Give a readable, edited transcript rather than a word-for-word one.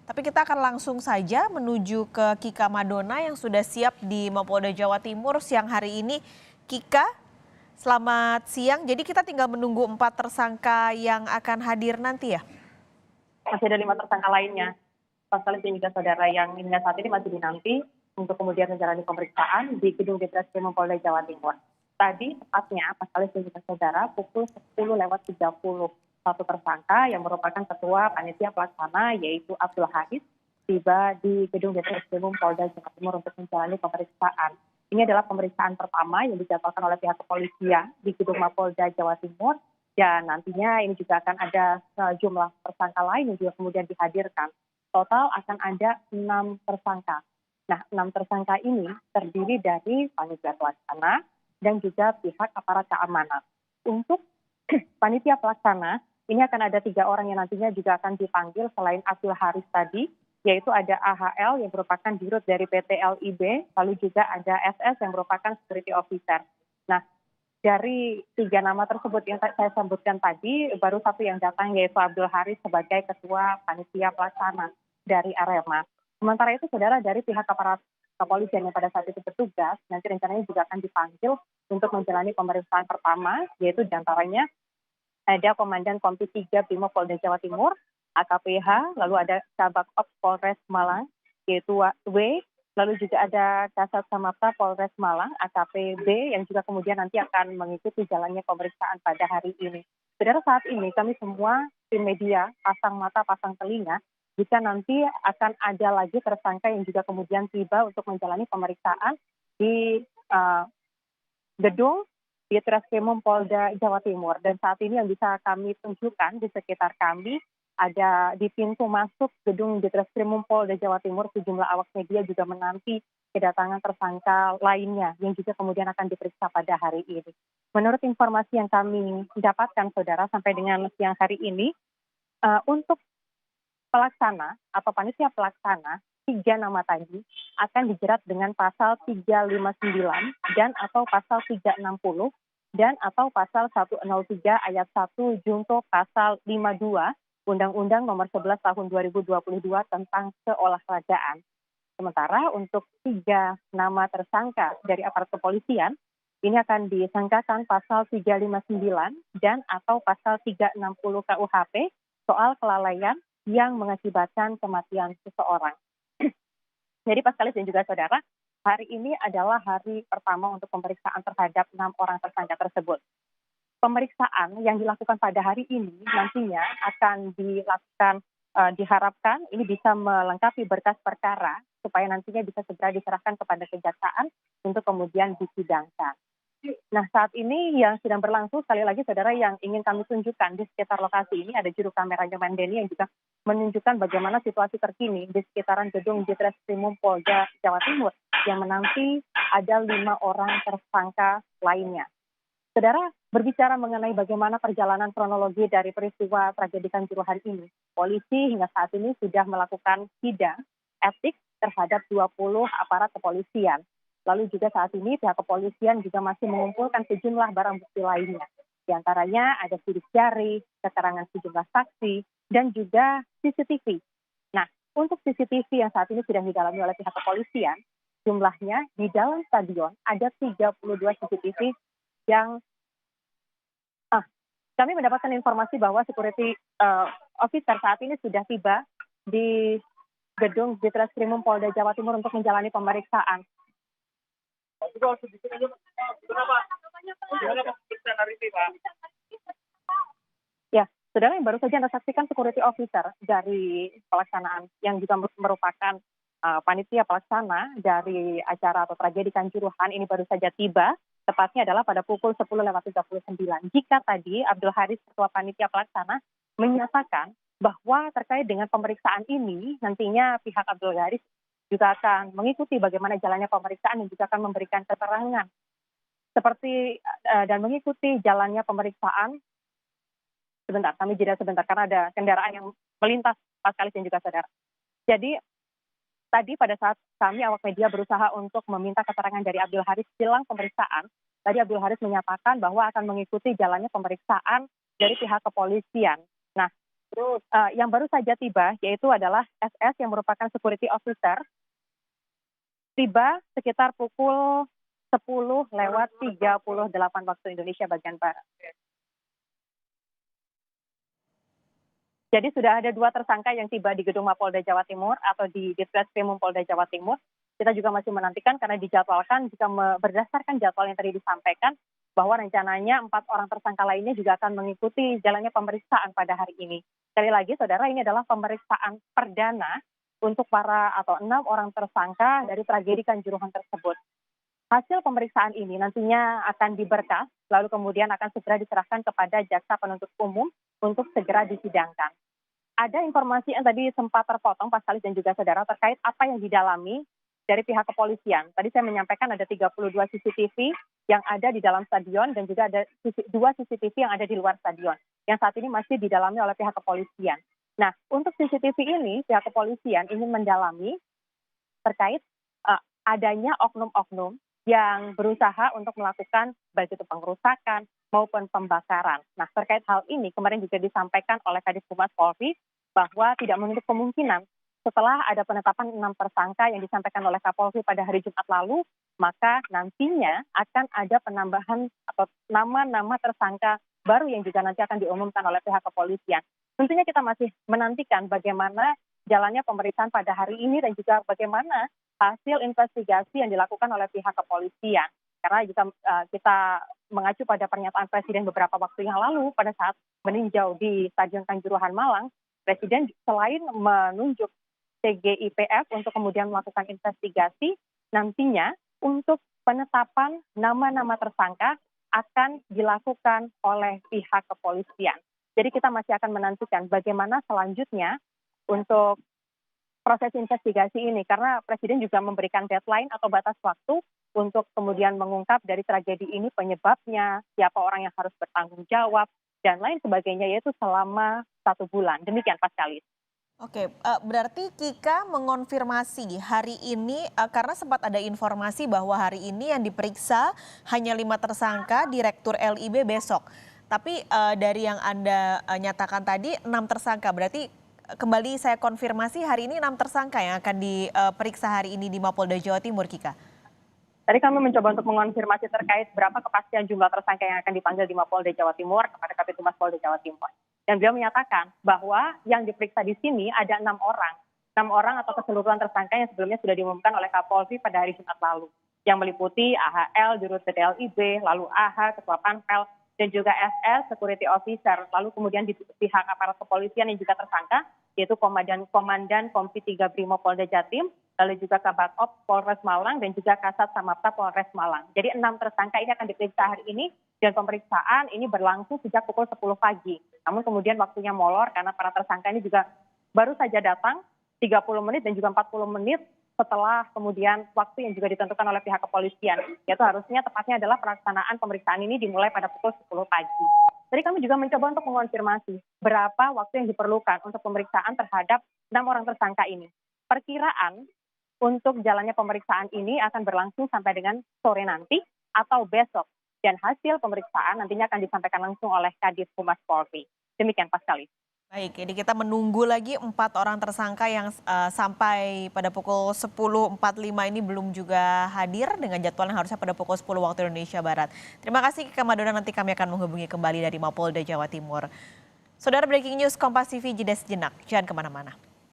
Tapi kita akan langsung saja menuju ke Kika Madona yang sudah siap di Mapolda Jawa Timur siang hari ini. Kika, selamat siang. Jadi kita tinggal menunggu 4 tersangka yang akan hadir nanti ya? Masih ada 5 tersangka lainnya. Pasal dan juga saudara yang hingga saat ini masih dinanti untuk kemudian menjalani pemeriksaan di Gedung Ditreskrim Polda Jawa Timur. Tadi tepatnya Pasal dan juga saudara pukul 10.30 satu tersangka yang merupakan ketua panitia pelaksana yaitu Abdul Haris tiba di Gedung Ditreskrim Polda Jawa Timur untuk menjalani pemeriksaan. Ini adalah pemeriksaan pertama yang dijadwalkan oleh pihak kepolisian di Gedung Mapolda Jawa Timur. Dan nantinya ini juga akan ada sejumlah tersangka lain yang juga kemudian dihadirkan. Total akan ada 6 tersangka. Nah, 6 tersangka ini terdiri dari panitia pelaksana dan juga pihak aparat keamanan. Untuk panitia pelaksana, ini akan ada 3 orang yang nantinya juga akan dipanggil selain Abdul Haris tadi, yaitu ada AHL yang merupakan dirut dari PT LIB, lalu juga ada SS yang merupakan security officer. Nah, dari 3 nama tersebut yang saya sebutkan tadi, baru 1 yang datang yaitu Abdul Haris sebagai ketua panitia pelaksana dari Arema. Sementara itu saudara dari pihak aparat kepolisian yang pada saat itu bertugas, nanti rencananya juga akan dipanggil untuk menjalani pemeriksaan pertama, yaitu diantaranya ada Komandan Kompi 3 Brimob Polda Jawa Timur, AKPH, lalu ada Kabak Ops Polres Malang, yaitu W, lalu juga ada Kasat Samapta Polres Malang, AKPB, yang juga kemudian nanti akan mengikuti jalannya pemeriksaan pada hari ini. Saudara, saat ini kami semua tim media pasang mata, pasang telinga, jika nanti akan ada lagi tersangka yang juga kemudian tiba untuk menjalani pemeriksaan di gedung Ditreskrimum Polda Jawa Timur. Dan saat ini yang bisa kami tunjukkan di sekitar kami, ada di pintu masuk gedung Ditreskrimum Polda Jawa Timur, sejumlah awak media juga menanti kedatangan tersangka lainnya yang juga kemudian akan diperiksa pada hari ini. Menurut informasi yang kami dapatkan, saudara, sampai dengan siang hari ini, untuk pelaksana atau panitia pelaksana, 3 nama tadi akan dijerat dengan pasal 359 dan atau pasal 360 dan atau pasal 103 ayat 1 junto pasal 52 Undang-Undang Nomor 11 Tahun 2022 tentang keolahragaan. Sementara untuk 3 nama tersangka dari aparat kepolisian, ini akan disangkakan pasal 359 dan atau pasal 360 KUHP soal kelalaian yang mengakibatkan kematian seseorang. Jadi Pak Kalis dan juga saudara, hari ini adalah hari pertama untuk pemeriksaan terhadap 6 orang tersangka tersebut. Pemeriksaan yang dilakukan pada hari ini nantinya akan dilakukan, diharapkan ini bisa melengkapi berkas perkara supaya nantinya bisa segera diserahkan kepada kejaksaan untuk kemudian disidangkan. Nah, saat ini yang sedang berlangsung, sekali lagi saudara, yang ingin kami tunjukkan di sekitar lokasi ini ada juru kameranya Mandeni yang juga menunjukkan bagaimana situasi terkini di sekitaran gedung Ditreskrimum Polda Jawa Timur yang menanti ada 5 orang tersangka lainnya. Saudara, berbicara mengenai bagaimana perjalanan kronologi dari peristiwa tragedi Kanjuruhan ini, polisi hingga saat ini sudah melakukan sidang etik terhadap 20 aparat kepolisian. Lalu juga saat ini pihak kepolisian juga masih mengumpulkan sejumlah barang bukti lainnya. Di antaranya ada sidik jari, keterangan sejumlah saksi, dan juga CCTV. Nah, untuk CCTV yang saat ini sedang didalami oleh pihak kepolisian, jumlahnya di dalam stadion ada 32 CCTV yang kami mendapatkan informasi bahwa security officer saat ini sudah tiba di gedung Ditreskrimum Polda Jawa Timur untuk menjalani pemeriksaan. Ya, saudara, yang baru saja Anda saksikan security officer dari pelaksanaan yang juga merupakan panitia pelaksana dari acara atau tragedi Kanjuruhan ini baru saja tiba. Tepatnya adalah pada pukul 10.39. Jika tadi Abdul Haris, ketua panitia pelaksana, menyatakan bahwa terkait dengan pemeriksaan ini nantinya pihak Abdul Haris juga akan mengikuti bagaimana jalannya pemeriksaan dan juga akan memberikan keterangan seperti dan mengikuti jalannya pemeriksaan. Sebentar, kami jeda sebentar karena ada kendaraan yang melintas, Pak Kalis dan juga saudara. Jadi tadi pada saat kami awak media berusaha untuk meminta keterangan dari Abdul Haris jelang pemeriksaan, tadi Abdul Haris menyatakan bahwa akan mengikuti jalannya pemeriksaan dari pihak kepolisian. Nah, Terus yang baru saja tiba yaitu adalah SS yang merupakan security officer, tiba sekitar pukul 10:38 waktu Indonesia bagian Barat. Jadi sudah ada 2 tersangka yang tiba di gedung Mapolda Jawa Timur atau di Ditreskrimum Polda Jawa Timur. Kita juga masih menantikan karena dijadwalkan jika berdasarkan jadwal yang tadi disampaikan bahwa rencananya 4 orang tersangka lainnya juga akan mengikuti jalannya pemeriksaan pada hari ini. Sekali lagi saudara, ini adalah pemeriksaan perdana untuk para atau 6 orang tersangka dari tragedi Kanjuruhan tersebut. Hasil pemeriksaan ini nantinya akan diberkas, lalu kemudian akan segera diserahkan kepada jaksa penuntut umum untuk segera disidangkan. Ada informasi yang tadi sempat terpotong, Pak Salis dan juga saudara, terkait apa yang didalami dari pihak kepolisian. Tadi saya menyampaikan ada 32 CCTV yang ada di dalam stadion dan juga ada 2 CCTV yang ada di luar stadion, yang saat ini masih didalami oleh pihak kepolisian. Nah, untuk CCTV ini, pihak kepolisian ingin mendalami terkait adanya oknum-oknum yang berusaha untuk melakukan baik itu pengerusakan maupun pembakaran. Nah, terkait hal ini kemarin juga disampaikan oleh Kadif Humas Polri bahwa tidak menutup kemungkinan setelah ada penetapan 6 tersangka yang disampaikan oleh Kapolri pada hari Jumat lalu, maka nantinya akan ada penambahan atau nama-nama tersangka baru yang juga nanti akan diumumkan oleh pihak kepolisian. Tentunya kita masih menantikan bagaimana jalannya pemeriksaan pada hari ini dan juga bagaimana hasil investigasi yang dilakukan oleh pihak kepolisian. Karena jika kita mengacu pada pernyataan Presiden beberapa waktu yang lalu pada saat meninjau di Stadion Kanjuruhan Malang, Presiden selain menunjuk TGIPF untuk kemudian melakukan investigasi, nantinya untuk penetapan nama-nama tersangka akan dilakukan oleh pihak kepolisian. Jadi kita masih akan menantikan bagaimana selanjutnya untuk proses investigasi ini, karena Presiden juga memberikan deadline atau batas waktu untuk kemudian mengungkap dari tragedi ini penyebabnya, siapa orang yang harus bertanggung jawab, dan lain sebagainya, yaitu selama 1 bulan. Demikian, Pak Salis. Oke, berarti Kika mengonfirmasi hari ini karena sempat ada informasi bahwa hari ini yang diperiksa hanya 5 tersangka, Direktur LIB besok. Tapi dari yang Anda nyatakan tadi 6 tersangka, berarti kembali saya konfirmasi hari ini 6 tersangka yang akan diperiksa hari ini di Mapolda Jawa Timur, Kika. Tadi kami mencoba untuk mengonfirmasi terkait berapa kepastian jumlah tersangka yang akan dipanggil di Mapolda Jawa Timur kepada Kabid Humas Polda Jawa Timur. Dan beliau menyatakan bahwa yang diperiksa di sini ada 6 orang. 6 orang atau keseluruhan tersangka yang sebelumnya sudah diumumkan oleh Kapolri pada hari Jumat lalu. Yang meliputi AHL, Dirut PT LIB, lalu AH, Ketua Panpel, dan juga SS, Security Officer. Lalu kemudian di pihak aparat kepolisian yang juga tersangka, yaitu Komandan Kompi 3 Brimo Polda Jatim, lalu juga Kabak Ops Polres Malang, dan juga Kasat Samapta Polres Malang. Jadi 6 tersangka ini akan diperiksa hari ini, dan pemeriksaan ini berlangsung sejak pukul 10 pagi. Namun kemudian waktunya molor karena para tersangka ini juga baru saja datang 30 menit dan juga 40 menit setelah kemudian waktu yang juga ditentukan oleh pihak kepolisian. Yaitu harusnya tepatnya adalah pelaksanaan pemeriksaan ini dimulai pada pukul 10 pagi. Tadi kami juga mencoba untuk mengonfirmasi berapa waktu yang diperlukan untuk pemeriksaan terhadap 6 orang tersangka ini. Perkiraan untuk jalannya pemeriksaan ini akan berlangsung sampai dengan sore nanti atau besok. Dan hasil pemeriksaan nantinya akan disampaikan langsung oleh Kadif Humas Polri. Demikian, Pak Salis. Baik, jadi kita menunggu lagi 4 orang tersangka yang sampai pada pukul 10.45 ini belum juga hadir dengan jadwal yang harusnya pada pukul 10 waktu Indonesia Barat. Terima kasih Kak Madona, nanti kami akan menghubungi kembali dari Mapolda Jawa Timur. Saudara, breaking news Kompas TV, jeda sejenak, jangan kemana-mana.